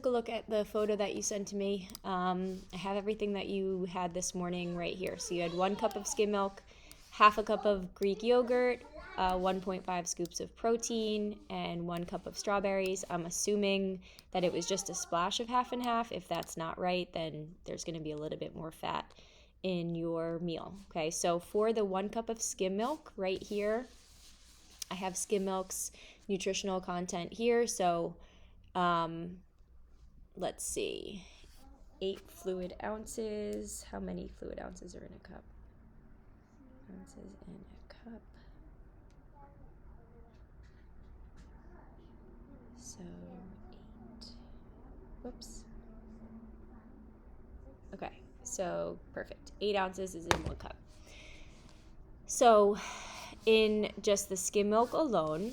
Take a look at the photo that you sent to me. I have everything that you had this morning right here. So you had 1 cup of skim milk, half a cup of Greek yogurt, 1.5 scoops of protein, and 1 cup of strawberries. I'm assuming that it was just a splash of half and half. If that's not right, then there's going to be a little bit more fat in your meal. Okay, so for the 1 cup of skim milk right here, I have skim milk's nutritional content here. So let's see, 8 fluid ounces. How many fluid ounces are in a cup? Ounces in a cup. So 8. Whoops. Okay, so perfect. 8 ounces is in 1 cup. So in just the skim milk alone,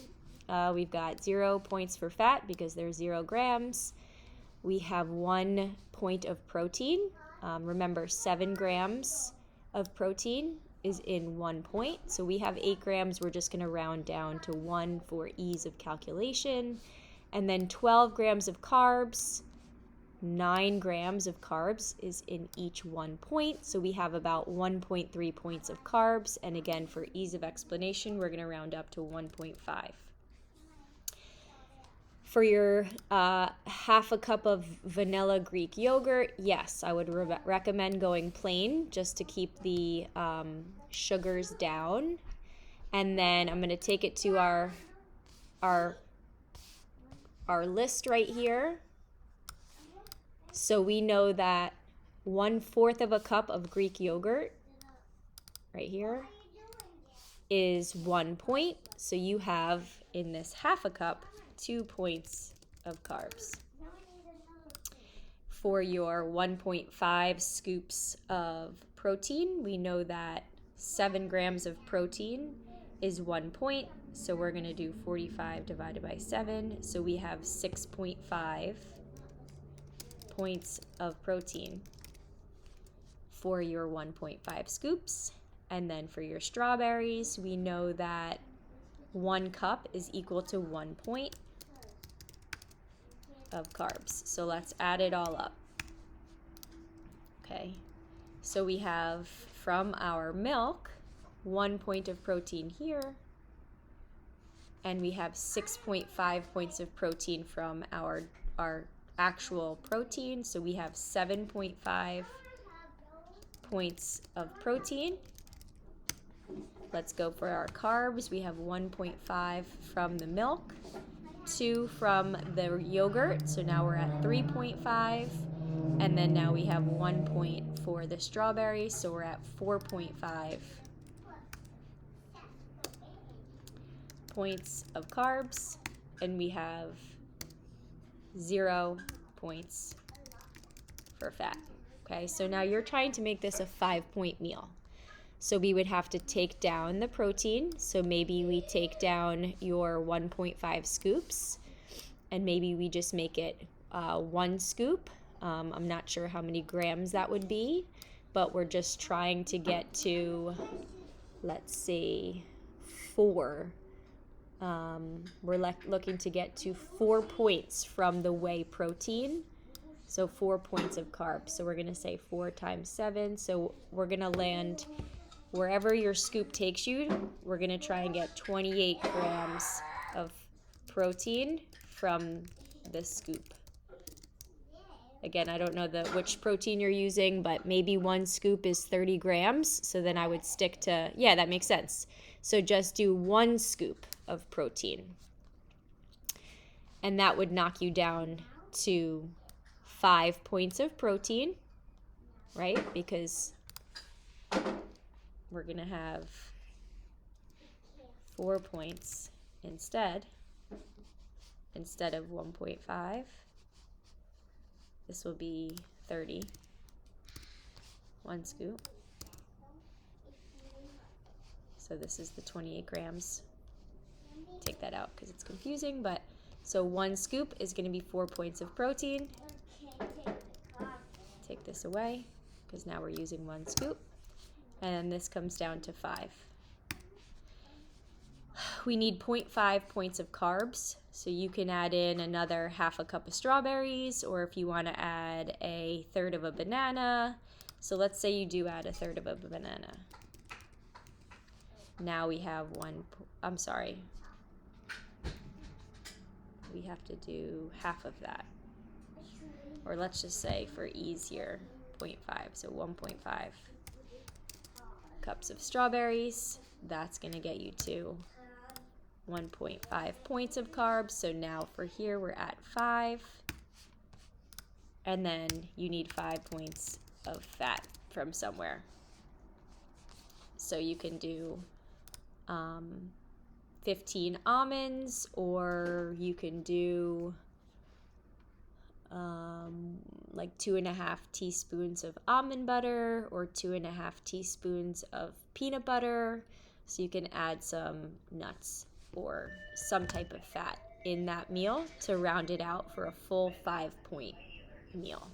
we've got 0 points for fat because there's 0 grams. We have 1 point of protein. Remember, 7 grams of protein is in 1 point. So we have 8 grams. We're just going to round down to 1 for ease of calculation. And then 12 grams of carbs. 9 grams of carbs is in each 1 point. So we have about 1.3 points of carbs. And again, for ease of explanation, we're going to round up to 1.5. For your half a cup of vanilla Greek yogurt, yes, I would recommend going plain just to keep the sugars down. And then I'm going to take it to our list right here. So we know that 1/4 of a cup of Greek yogurt right here is 1 point. So you have in this half a cup 2 points of carbs. For your 1.5 scoops of protein, we know that 7 grams of protein is 1 point. So we're going to do 45 divided by 7. So we have 6.5 points of protein for your 1.5 scoops. And then for your strawberries, we know that 1 cup is equal to 1 point of carbs. So let's add it all up. Okay, so we have from our milk 1 point of protein here, and we have 6.5 points of protein from our actual protein. So we have 7.5 points of protein. Let's go for our carbs. We have 1.5 from the milk, 2 from the yogurt, so now we're at 3.5, and then now we have 1 point for the strawberries, so we're at 4.5 points of carbs, and we have 0 points for fat. Okay, so now you're trying to make this a 5-point meal. So we would have to take down the protein. So maybe we take down your 1.5 scoops, and maybe we just make it 1 scoop. I'm not sure how many grams that would be, but we're just trying to get to, let's see, 4. We're looking to get to 4 points from the whey protein. So 4 points of carbs. So we're going to say 4 times 7. So we're going to land wherever your scoop takes you. We're going to try and get 28 grams of protein from this scoop. Again, I don't know which protein you're using, but maybe 1 scoop is 30 grams. So then I would stick to, yeah, that makes sense. So just do 1 scoop of protein. And that would knock you down to 5 points of protein, right? Because we're going to have 4 points instead of 1.5. This will be 30. 1 scoop. So this is the 28 grams. Take that out because it's confusing, but so 1 scoop is going to be 4 points of protein. Take this away because now we're using 1 scoop. And this comes down to 5. we need 0.5 points of carbs. So you can add in another half a cup of strawberries, or if you want to add a third of a banana. So let's say you do add a third of a banana. Now we have we have to do half of that. Or let's just say for easier, 0.5, so 1.5 cups of strawberries. That's going to get you to 1.5 points of carbs. So now for here we're at 5. And then you need 5 points of fat from somewhere. So you can do 15 almonds, or you can do like 2.5 teaspoons of almond butter, or 2.5 teaspoons of peanut butter. So you can add some nuts or some type of fat in that meal to round it out for a full 5-point meal.